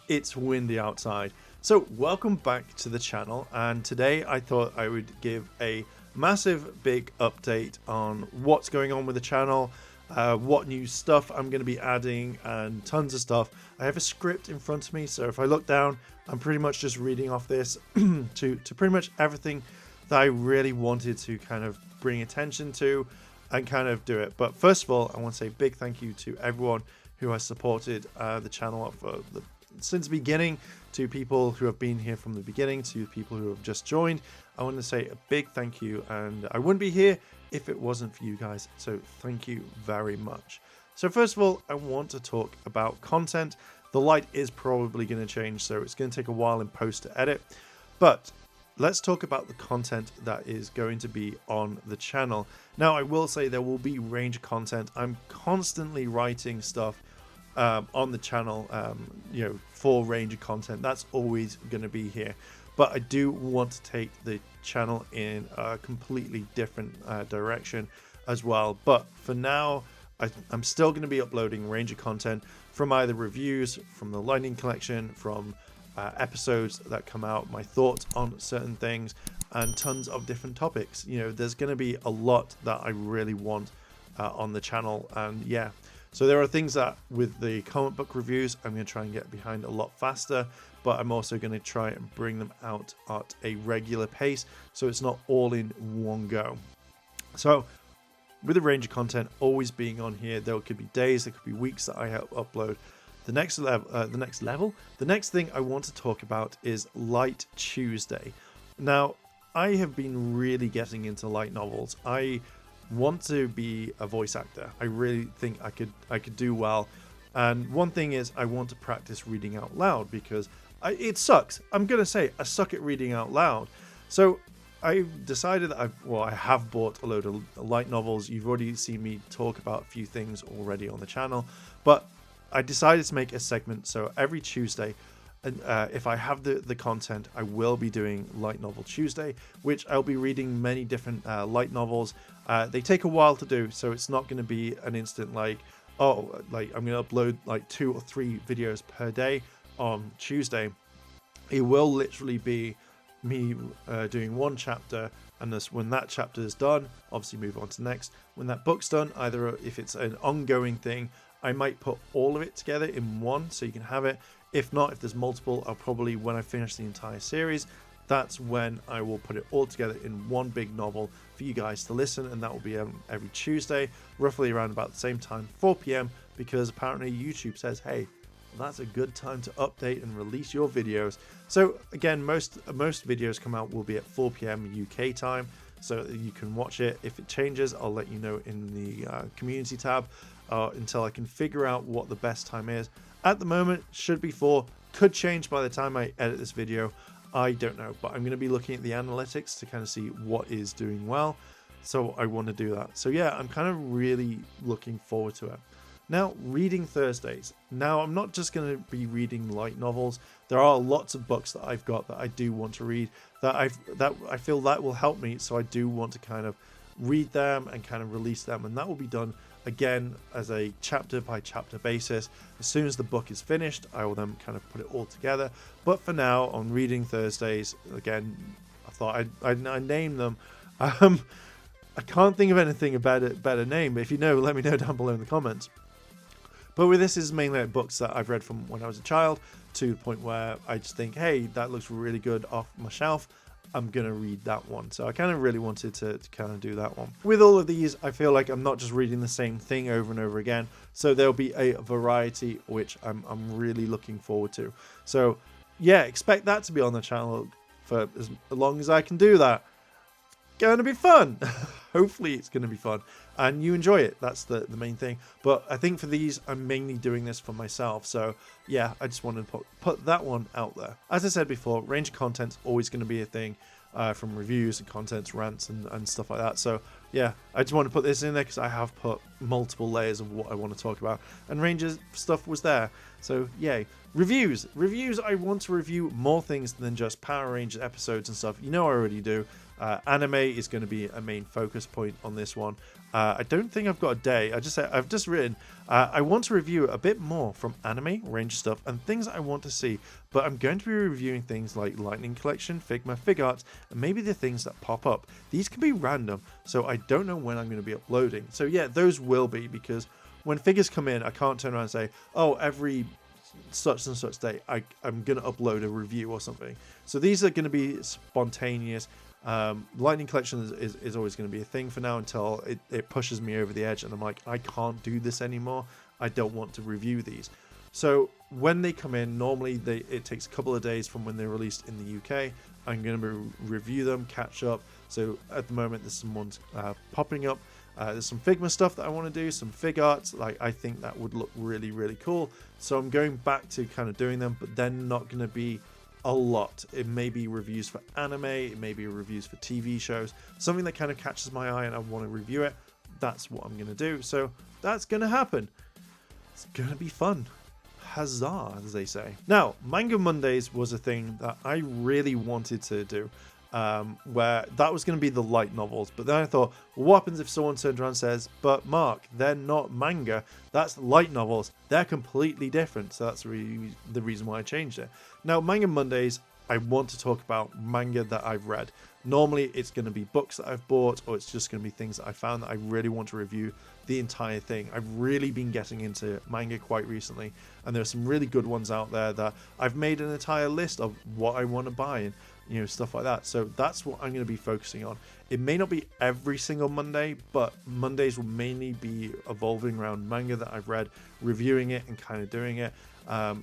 it's windy outside. So welcome back to the channel, and today I thought I would give a massive big update on what's going on with the channel, what new stuff I'm going to be adding, and tons of stuff. I have a script in front of me, so if I look down, I'm pretty much just reading off this to pretty much everything that I really wanted to kind of bring attention to and kind of do it. But first of all, I want to say a big thank you to everyone who has supported the channel since the beginning, to people who have been here from the beginning, to people who have just joined. I want to say a big thank you, and I wouldn't be here if it wasn't for you guys, so thank you very much. So first of all, I want to talk about content. The light is probably going to change, so it's going to take a while in post to edit, but let's talk about the content that is going to be on the channel. Now, I will say there will be range of content. I'm constantly writing stuff on the channel, for range of content. That's always going to be here. But I do want to take the channel in a completely different direction as well. But for now, I'm still going to be uploading range of content from either reviews, from the Lightning Collection, from episodes that come out, my thoughts on certain things, and tons of different topics. There's going to be a lot that I really want on the channel, and yeah. So there are things that with the comic book reviews, I'm going to try and get behind a lot faster, but I'm also going to try and bring them out at a regular pace, so it's not all in one go. So with a range of content always being on here, there could be days, there could be weeks that I upload. The next thing I want to talk about is Light Tuesday. Now, I have been really getting into light novels. I want to be a voice actor. I really think I could do well. And one thing is, I want to practice reading out loud, because it sucks. I'm gonna say I suck at reading out loud. So I decided that I have bought a load of light novels. You've already seen me talk about a few things already on the channel, but I decided to make a segment. So every Tuesday, if I have the content, I will be doing Light Novel Tuesday, which I'll be reading many different light novels. They take a while to do, so it's not going to be an instant I'm going to upload like 2 or 3 videos per day on Tuesday. It will literally be me doing one chapter, and when that chapter is done, obviously move on to the next. When that book's done, either if it's an ongoing thing, I might put all of it together in one so you can have it. If not, if there's multiple, I'll probably, when I finish the entire series, that's when I will put it all together in one big novel for you guys to listen, and that will be every Tuesday, roughly around about the same time, 4 p.m, because apparently YouTube says, hey, that's a good time to update and release your videos. So again, most videos come out will be at 4 p.m. UK time, so you can watch it. If it changes, I'll let you know in the community tab until I can figure out what the best time is. At the moment, should be 4, could change by the time I edit this video. I don't know, but I'm going to be looking at the analytics to kind of see what is doing well. So I want to do that. So yeah, I'm kind of really looking forward to it. Now, reading Thursdays. Now, I'm not just going to be reading light novels. There are lots of books that I've got that I do want to read, that I feel that will help me. So I do want to kind of read them and kind of release them, and that will be done again as a chapter by chapter basis. As soon as the book is finished, I will then kind of put it all together. But for now, on Reading Thursdays, again, I thought I'd name them. I can't think of anything about a better name, but if you know, let me know down below in the comments. But with this is mainly like books that I've read from when I was a child, to the point where I just think, hey, that looks really good off my shelf, I'm going to read that one. So I kind of really wanted to kind of do that one. With all of these, I feel like I'm not just reading the same thing over and over again. So there'll be a variety, which I'm really looking forward to. So yeah, expect that to be on the channel for as long as I can do that. Going to be fun. Hopefully it's going to be fun and you enjoy it. That's the main thing. But I think for these, I'm mainly doing this for myself. So yeah, I just wanted to put that one out there. As I said before, range of content's always going to be a thing, from reviews and contents, rants and stuff like that. So yeah, I just want to put this in there because I have put multiple layers of what I want to talk about, and Rangers stuff was there. So yay. Reviews, I want to review more things than just Power Rangers episodes and stuff. You know I already do. Anime is going to be a main focus point on this one. I don't think I've got a day. I've just written I want to review a bit more from anime, range stuff, and things I want to see. But I'm going to be reviewing things like Lightning Collection, Figma, Fig Arts, and maybe the things that pop up. These can be random, so I don't know when I'm going to be uploading. So yeah, those will be, because when figures come in, I can't turn around and say, oh, every such and such day I'm going to upload a review or something. So these are going to be spontaneous. Lightning Collection is always going to be a thing for now until it pushes me over the edge and I'm like, I can't do this anymore. I don't want to review these. So when they come in, normally it takes a couple of days from when they're released in the UK. I'm going to review them, catch up. So at the moment, there's some ones popping up. There's some Figma stuff that I want to do, some Fig Arts. Like, I think that would look really, really cool. So I'm going back to kind of doing them, but they're not going to be a lot. It may be reviews for anime, it may be reviews for TV shows, something that kind of catches my eye and I want to review it. That's what I'm going to do. So that's going to happen. It's going to be fun. Huzzah, as they say. Now, Manga Mondays was a thing that I really wanted to do, where that was going to be the light novels. But then I thought, well, what happens if someone turns around and says, but Mark, they're not manga, that's light novels. They're completely different. So that's really the reason why I changed it. Now, Manga Mondays, I want to talk about manga that I've read. Normally, it's going to be books that I've bought, or it's just going to be things that I found that I really want to review the entire thing. I've really been getting into manga quite recently, and there's some really good ones out there that I've made an entire list of what I want to buy and, you know, stuff like that. So that's what I'm going to be focusing on. It may not be every single Monday, but Mondays will mainly be evolving around manga that I've read, reviewing it and kind of doing it.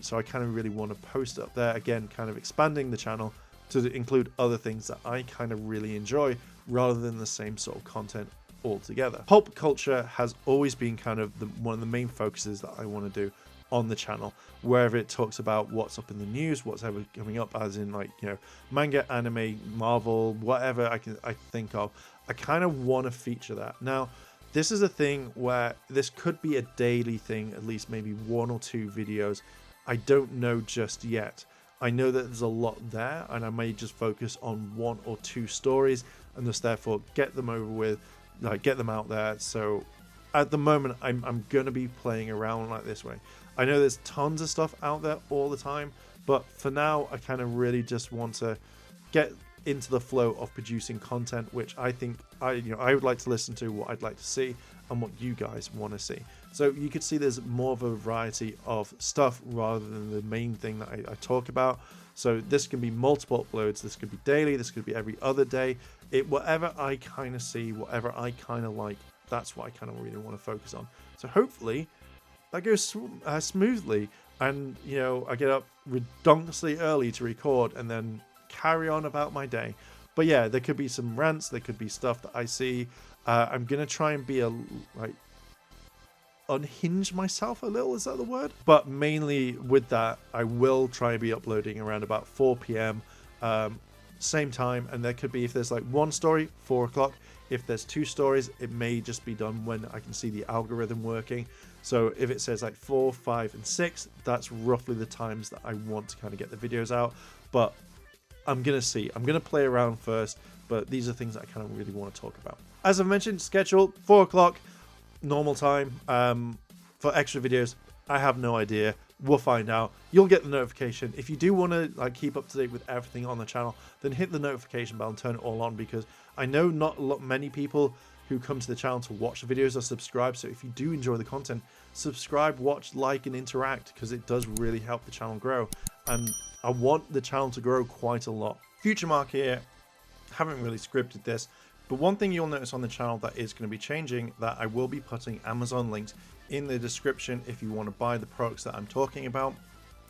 So I kind of really want to post up there, again, kind of expanding the channel to include other things that I kind of really enjoy rather than the same sort of content altogether. Pulp culture has always been kind of one of the main focuses that I want to do on the channel, wherever it talks about what's up in the news, what's ever coming up, as in, like, you know, manga, anime, Marvel, whatever I think of. I kind of want to feature that. Now, this is a thing where this could be a daily thing, at least maybe 1 or 2 videos. I don't know just yet. I know that there's a lot there, and I may just focus on 1 or 2 stories and just therefore get them over with, like, get them out there. So at the moment, I'm going to be playing around like this way. I know there's tons of stuff out there all the time, but for now, I kind of really just want to get into the flow of producing content, which I think I would like to listen to, what I'd like to see, and what you guys want to see. So you could see there's more of a variety of stuff rather than the main thing that I talk about. So this can be multiple uploads, this could be daily, this could be every other day. Whatever I kind of see, whatever I kind of like, that's what I kind of really want to focus on. So hopefully that goes smoothly, and, you know, I get up redonkulously early to record and then carry on about my day. But yeah, there could be some rants, there could be stuff that I see. I'm gonna try and be unhinge myself a little, is that the word? But mainly with that, I will try and be uploading around about 4 p.m. Same time, and there could be, if there's like 1 story, 4 o'clock. If there's 2 stories, it may just be done when I can see the algorithm working. So if it says like 4, 5, and 6, that's roughly the times that I want to kind of get the videos out. But I'm going to see. I'm going to play around first, but these are things that I kind of really want to talk about. As I mentioned, schedule 4 o'clock, normal time. For extra videos, I have no idea. We'll find out. You'll get the notification. If you do want to, like, keep up to date with everything on the channel, then hit the notification bell and turn it all on, because I know not many people who come to the channel to watch the videos are subscribed. So if you do enjoy the content, subscribe, watch, like, and interact, because it does really help the channel grow. And I want the channel to grow quite a lot. Future Mark here. Haven't really scripted this, but one thing you'll notice on the channel that is going to be changing, that I will be putting Amazon links in the description if you want to buy the products that I'm talking about,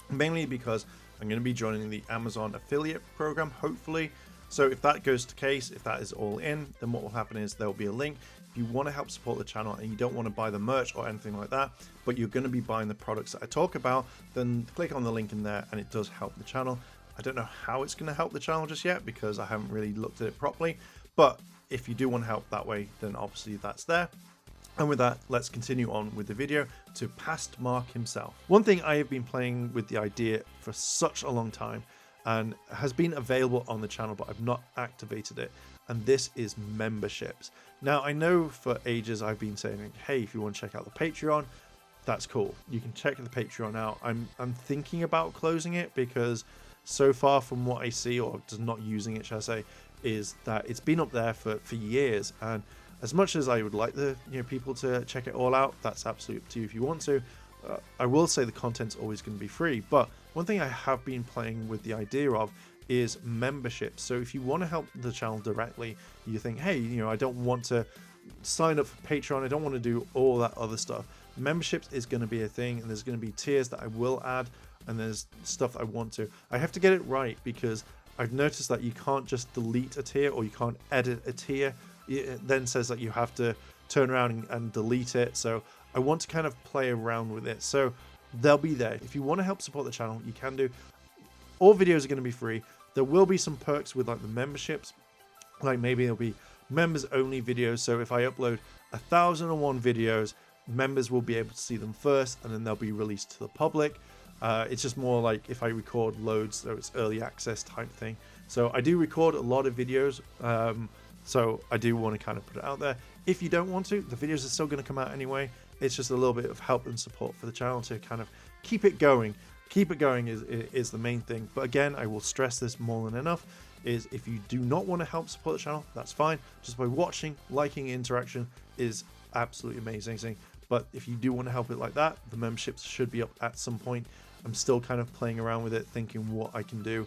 mainly because I'm going to be joining the Amazon affiliate program, hopefully. So if that goes to case, if that is all in, then what will happen is there will be a link. If you want to help support the channel and you don't want to buy the merch or anything like that, but you're going to be buying the products that I talk about, then click on the link in there and it does help the channel. I don't know how it's going to help the channel just yet, because I haven't really looked at it properly, but if you do want to help that way, then obviously that's there. And with that, let's continue on with the video to past Mark himself. One thing I have been playing with the idea for such a long time, and has been available on the channel, but I've not activated it, and this is memberships. Now, I know for ages I've been saying, hey, if you want to check out the Patreon, that's cool. You can check the Patreon out. I'm thinking about closing it because so far from what I see, or just not using it, shall I say, is that it's been up there for years. And as much as I would like the people to check it all out, that's absolutely up to you if you want to. I will say the content's always going to be free, but one thing I have been playing with the idea of is memberships. So if you want to help the channel directly, you think, hey, I don't want to sign up for Patreon, I don't want to do all that other stuff. Memberships is going to be a thing, and there's going to be tiers that I will add, and there's stuff I want to. I have to get it right because I've noticed that you can't just delete a tier, or you can't edit a tier. It then says that you have to turn around and delete it. So I want to kind of play around with it. So they'll be there. If you want to help support the channel, you can do. All videos are going to be free. There will be some perks with like the memberships. Like maybe it'll be members only videos. So if I upload 1,001 videos, members will be able to see them first, and then they'll be released to the public. It's just more like if I record loads, so it's early access type thing. So I do record a lot of videos. So I do want to kind of put it out there. If you don't want to, the videos are still going to come out anyway. It's just a little bit of help and support for the channel to kind of keep it going. Keep it going is the main thing. But again, I will stress this more than enough, is if you do not want to help support the channel, that's fine. Just by watching, liking, interaction is absolutely amazing. But if you do want to help it like that, the memberships should be up at some point. I'm still kind of playing around with it, thinking what I can do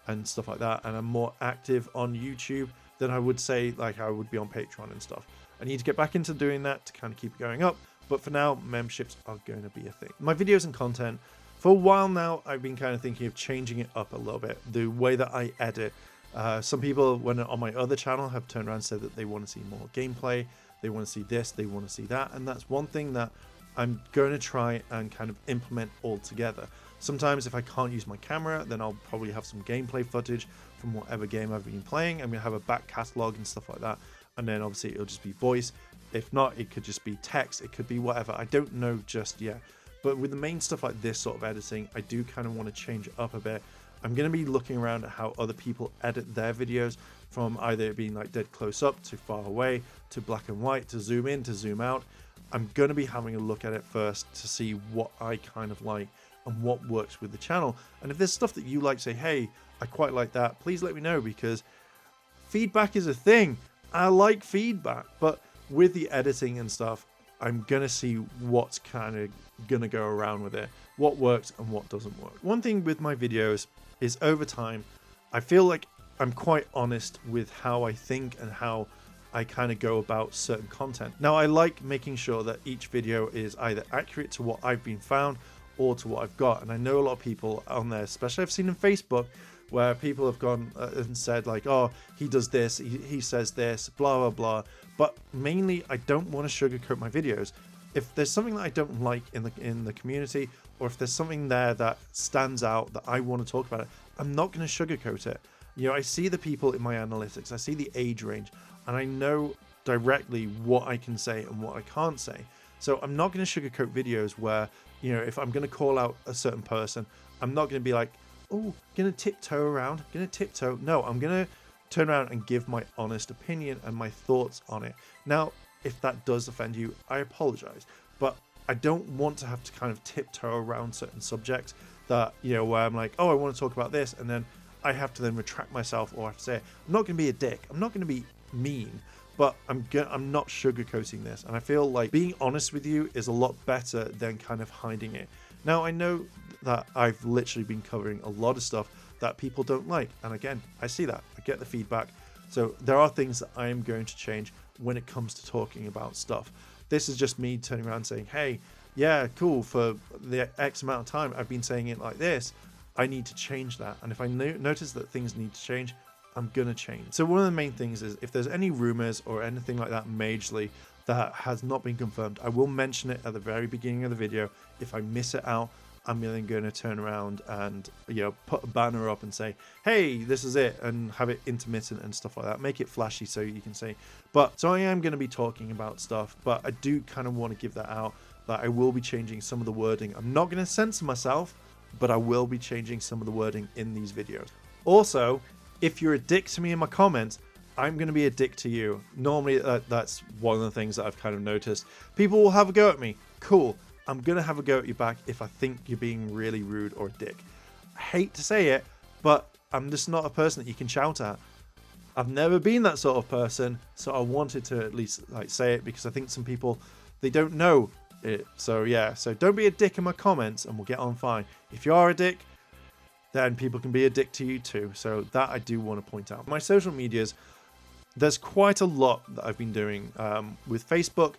and stuff like that. And I'm more active on YouTube than I would say like I would be on Patreon and stuff. I need to get back into doing that to kind of keep it going up. But for now, memberships are going to be a thing. My videos and content, for a while now, I've been kind of thinking of changing it up a little bit. The way that I edit. Some people, when on my other channel, have turned around and said that they want to see more gameplay. They want to see this, they want to see that. And that's one thing that I'm going to try and kind of implement all together. Sometimes if I can't use my camera, then I'll probably have some gameplay footage from whatever game I've been playing. I'm going to have a back catalog and stuff like that. And then obviously it'll just be voice. If not, it could just be text. It could be whatever. I don't know just yet. But with the main stuff like this sort of editing, I do kind of want to change it up a bit. I'm going to be looking around at how other people edit their videos, from either it being like dead close up to far away to black and white to zoom in to zoom out. I'm going to be having a look at it first to see what I kind of like and what works with the channel. And if there's stuff that you like, say, hey, I quite like that, please let me know, because feedback is a thing. I like feedback, but with the editing and stuff, I'm going to see what's kind of going to go around with it, what works and what doesn't work. One thing with my videos is over time, I feel like I'm quite honest with how I think and how I kind of go about certain content. Now, I like making sure that each video is either accurate to what I've been found or to what I've got. And I know a lot of people on there, especially I've seen on Facebook, where people have gone and said like, oh, he does this, he says this, blah, blah, blah. But mainly, I don't want to sugarcoat my videos. If there's something that I don't like in the community, or if there's something there that stands out that I want to talk about it, I'm not going to sugarcoat it. I see the people in my analytics, I see the age range, and I know directly what I can say and what I can't say. So I'm not going to sugarcoat videos where, if I'm going to call out a certain person, I'm not going to be like, oh, going to tiptoe around, going to tiptoe. No, I'm going to turn around and give my honest opinion and my thoughts on it. Now, if that does offend you, I apologize. But I don't want to have to kind of tiptoe around certain subjects that, where I'm like, oh, I want to talk about this, and then I have to then retract myself, or I have to say, I'm not going to be a dick. I'm not going to be mean, but I'm not sugarcoating this. And I feel like being honest with you is a lot better than kind of hiding it. Now, I know that I've literally been covering a lot of stuff that people don't like. And again, I see that. I get the feedback. So there are things that I am going to change when it comes to talking about stuff. This is just me turning around saying, hey, yeah, cool, for the X amount of time I've been saying it like this, I need to change that. And if I notice that things need to change, I'm going to change. So one of the main things is if there's any rumors or anything like that majorly that has not been confirmed, I will mention it at the very beginning of the video. If I miss it out, I'm then going to turn around and put a banner up and say, hey, this is it, and have it intermittent and stuff like that. Make it flashy so you can see. But so I am going to be talking about stuff, but I do kind of want to give that out, that I will be changing some of the wording. I'm not going to censor myself, but I will be changing some of the wording in these videos. Also, if you're a dick to me in my comments, I'm going to be a dick to you. Normally, that's one of the things that I've kind of noticed. People will have a go at me. Cool. I'm going to have a go at you back if I think you're being really rude or a dick. I hate to say it, but I'm just not a person that you can shout at. I've never been that sort of person, so I wanted to at least like say it, because I think some people, they don't know it. So yeah, so don't be a dick in my comments and we'll get on fine. If you are a dick, then people can be a dick to you too. So that I do want to point out. My social medias, there's quite a lot that I've been doing with Facebook.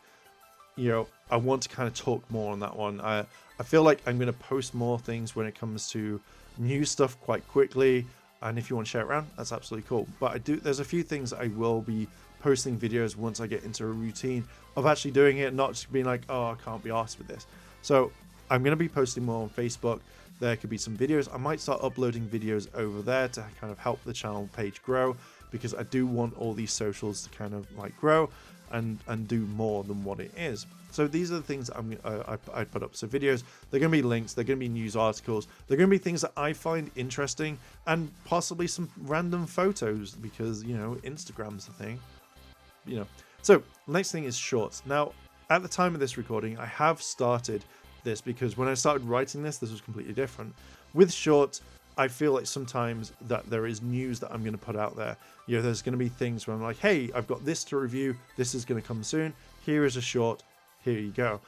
You know, I want to kind of talk more on that one. I feel like I'm going to post more things when it comes to new stuff quite quickly. And if you want to share it around, that's absolutely cool. But there's a few things I will be posting videos once I get into a routine of actually doing it, not just being like, oh, I can't be arsed with this. So I'm going to be posting more on Facebook. There could be some videos. I might start uploading videos over there to kind of help the channel page grow, because I do want all these socials to kind of like grow and do more than what it is. So these are the things I put up. So videos, they're going to be links, they're going to be news articles, they're going to be things that I find interesting, and possibly some random photos, because, you know, Instagram's the thing, you know. So next thing is shorts. Now, at the time of this recording, I have started this, because when I started writing this was completely different. With shorts, I feel like sometimes that there is news that I'm going to put out there. You know, there's going to be things where I'm like, hey, I've got this to review, this is going to come soon, here is a short, here you go.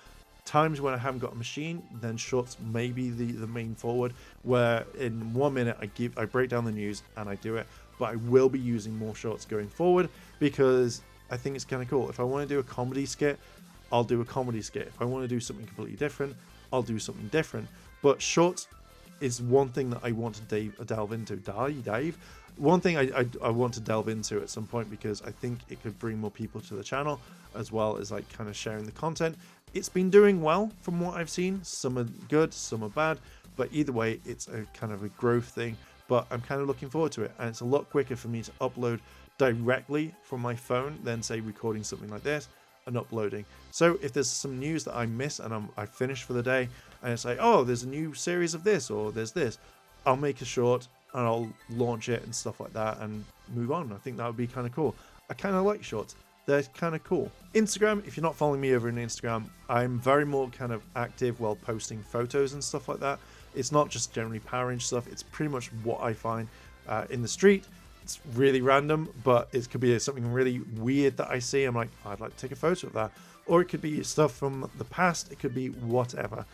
Times when I haven't got a machine, then shorts may be the main forward, where in 1 minute I break down the news and I do it. But I will be using more shorts going forward, because I think it's kind of cool. If I want to do a comedy skit, I'll do a comedy skit. If I want to do something completely different, I'll do something different. But shorts is one thing that I want to delve into. One thing I want to delve into at some point, because I think it could bring more people to the channel, as well as like kind of sharing the content. It's been doing well from what I've seen. Some are good, some are bad, but either way, it's a kind of a growth thing. But I'm kind of looking forward to it, and it's a lot quicker for me to upload directly from my phone than say recording something like this and uploading. So if there's some news that I miss and I finished for the day, and it's like, oh, there's a new series of this, or there's this, I'll make a short and I'll launch it and stuff like that and move on. I think that would be kind of cool. I kind of like shorts. They're kind of cool. Instagram, if you're not following me over on Instagram, I'm very more kind of active while posting photos and stuff like that. It's not just generally Power Range stuff. It's pretty much what I find in the street. It's really random, but it could be something really weird that I see. I'm like, I'd like to take a photo of that. Or it could be stuff from the past. It could be whatever.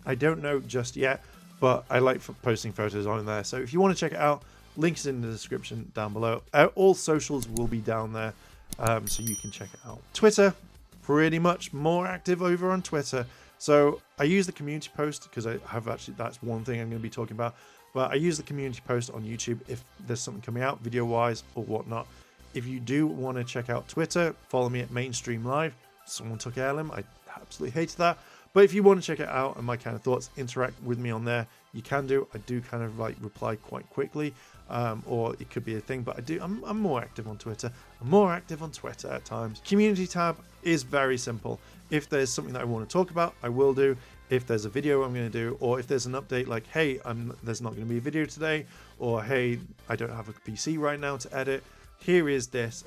I don't know just yet, but I like posting photos on there. So if you want to check it out, links in the description down below. All socials will be down there, so you can check it out. Twitter, pretty much more active over on Twitter. So I use the community post, because I have actually, that's one thing I'm going to be talking about. But I use the community post on YouTube if there's something coming out video wise or whatnot. If you do want to check out Twitter, follow me at Mainstream Live. Someone took Airlim. I absolutely hated that. But if you want to check it out and my kind of thoughts, interact with me on there, you can do. I do kind of like reply quite quickly, or it could be a thing, but I'm more active on Twitter. I'm more active on Twitter at times. Community tab is very simple. If there's something that I want to talk about, I will do. If there's a video I'm going to do, or if there's an update like, hey, there's not going to be a video today, or hey, I don't have a PC right now to edit, here is this,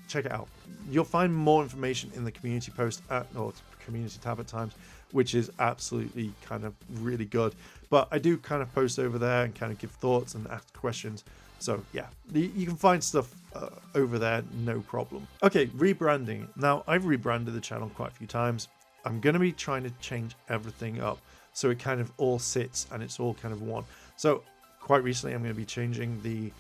check it out. You'll find more information in the community post or community tab at times, which is absolutely kind of really good. But I do kind of post over there and kind of give thoughts and ask questions. So yeah, you can find stuff over there, no problem. Okay, rebranding. Now, I've rebranded the channel quite a few times. I'm going to be trying to change everything up so it kind of all sits and it's all kind of one. So quite recently, I'm going to be changing the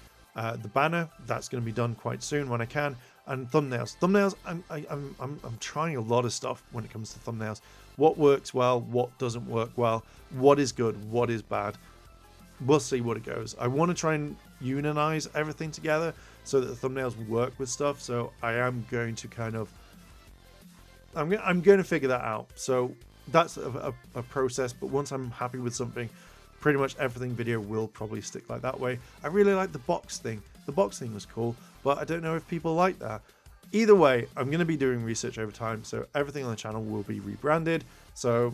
banner. That's going to be done quite soon when I can. And thumbnails. I'm trying a lot of stuff when it comes to thumbnails. What works well, what doesn't work well, what is good, what is bad. We'll see what it goes. I want to try and unionize everything together so that the thumbnails work with stuff. So I am going to kind of, I'm going to figure that out. So that's a process. But once I'm happy with something, pretty much everything video will probably stick like that way. I really like the box thing. The box thing was cool, but I don't know if people like that. Either way, I'm going to be doing research over time, so everything on the channel will be rebranded. So,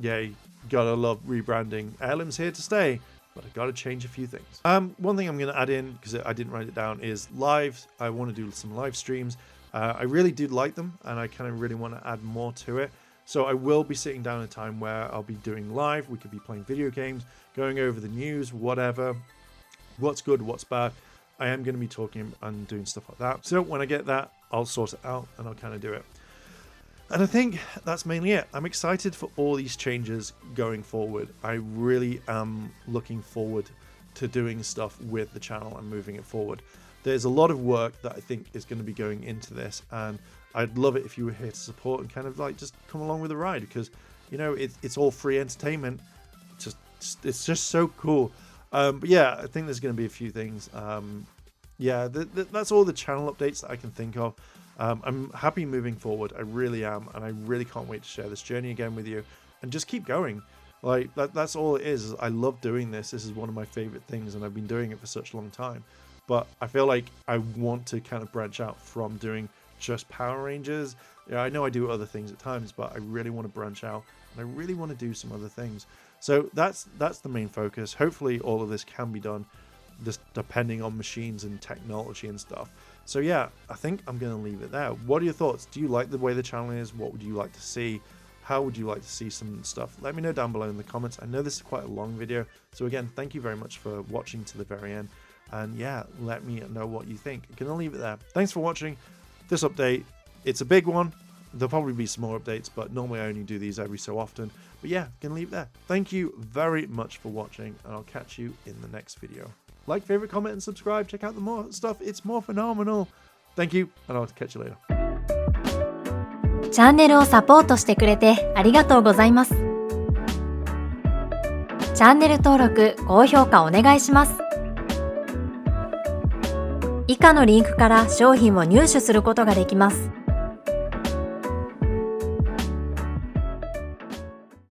yay, gotta love rebranding. Airlim's here to stay. but I got to change a few things. One thing I'm going to add in, because I didn't write it down, is live. I want to do some live streams. I really do like them, and I kind of really want to add more to it. So I will be sitting down at a time where I'll be doing live. We could be playing video games, going over the news, whatever, what's good, what's bad. I am going to be talking and doing stuff like that. So when I get that, I'll sort it out and I'll kind of do it. And I think that's mainly it. I'm excited for all these changes going forward. I really am looking forward to doing stuff with the channel and moving it forward. There's a lot of work that I think is going to be going into this, and I'd love it if you were here to support and kind of like just come along with the ride, because you know it's all free entertainment. It's just so cool. But yeah, I think there's going to be a few things. Yeah, that's all the channel updates that I can think of. I'm happy moving forward. I really am, and I really can't wait to share this journey again with you and just keep going. Like that's all it is. I love doing this. This is one of my favorite things, and I've been doing it for such a long time. But I feel like I want to kind of branch out from doing just Power Rangers. Yeah, I know I do other things at times, but I really want to branch out, and I really want to do some other things. So that's the main focus. Hopefully all of this can be done, just depending on machines and technology and stuff. So yeah, I think I'm going to leave it there. What are your thoughts? Do you like the way the channel is? What would you like to see? How would you like to see some stuff? Let me know down below in the comments. I know this is quite a long video. So again, thank you very much for watching to the very end. And yeah, let me know what you think. I'm going to leave it there. Thanks for watching this update. It's a big one. There'll probably be some more updates, but normally I only do these every so often. But yeah, going to leave it there. Thank you very much for watching, and I'll catch you in the next video. Like, favorite, comment, and subscribe. Check out the more stuff. It's more phenomenal. Thank you, and I'll catch you later. チャンネルをサポートしてくれてありがとうございます。チャンネル登録、高評価お願いします。以下のリンクから商品を入手することができます。